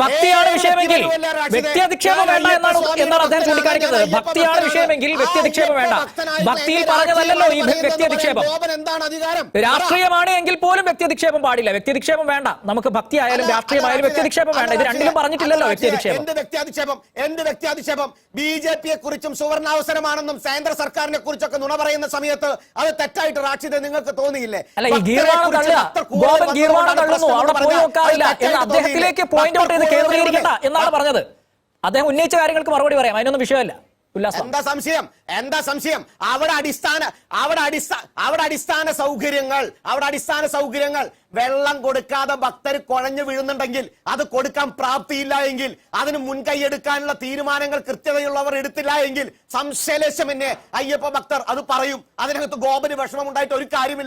ഭക്തിയാണ് വിഷയമെങ്കിൽ വ്യക്തിയധിക്ഷേപം വേണ്ട എന്നാണ് അദ്ദേഹം ചൂണ്ടിക്കാണിക്കുന്നത്. ഭക്തിയാണ് വിഷയമെങ്കിൽ വ്യക്തിയധിക്ഷേപം വേണ്ട. ഭക്തിയിൽ പറഞ്ഞതല്ലോ ഈ വ്യക്തിയധിക്ഷേപം. രാഷ്ട്രീയമാണ് എങ്കിൽ പോലും വ്യക്തിയധിക്ഷേപം പാടില്ല. വ്യക്തിയധിക്ഷേപം വേണ്ട. നമുക്ക് ഭക്തി ആയാലും രാഷ്ട്രീയമായാലും വ്യക്തിയധിക്ഷേപം വേണ്ട. ഇത് രണ്ടിലും പറഞ്ഞിട്ടില്ലല്ലോ വ്യക്തിയധിക്ഷേപം. എന്ത് വ്യക്തിയധിക്ഷേപം? BJP-യെ കുറിച്ചും സുവർണാവസരമാണെന്നും കേന്ദ്ര സർക്കാരിനെ കുറിച്ചൊക്കെ നുണ പറയുന്ന സമയത്ത് അത് തെറ്റായിട്ട് റാഷിദ് നിങ്ങൾക്ക് തോന്നിയില്ലേ? അല്ല, ഈ ഗീർവാണം തള്ളുക, ഗോപൻ ഗീർവാണം തള്ളുന്നു, അവിടെ പോയി നോക്കാറില്ല എന്ന് അദ്ദേഹത്തിലേക്ക് പോയിന്റ് ഔട്ട് ചെയ്ത് കേന്ദ്രീകരിക്കണ്ട എന്നാണ് പറഞ്ഞത്. അദ്ദേഹം ഉന്നയിച്ച കാര്യങ്ങൾക്ക് മറുപടി പറയാം, അതിനൊന്നും വിഷയമല്ല. എന്താ സംശയം? അവിടെ അടിസ്ഥാന സൗകര്യങ്ങൾ വെള്ളം കൊടുക്കാതെ ഭക്തർ കുഴഞ്ഞു വീഴുന്നുണ്ടെങ്കിൽ, അത് കൊടുക്കാൻ പ്രാപ്തിയില്ല എങ്കിൽ, അതിന് മുൻകൈ എടുക്കാനുള്ള തീരുമാനങ്ങൾ കൃത്യതയുള്ളവർ എടുത്തില്ല എങ്കിൽ സംശയലേശം എന്നെ അയ്യപ്പ ഭക്തർ അത് പറയും. അതിനകത്ത് ഗോപന് വിഷമം ഉണ്ടായിട്ട് ഒരു കാര്യമില്ല.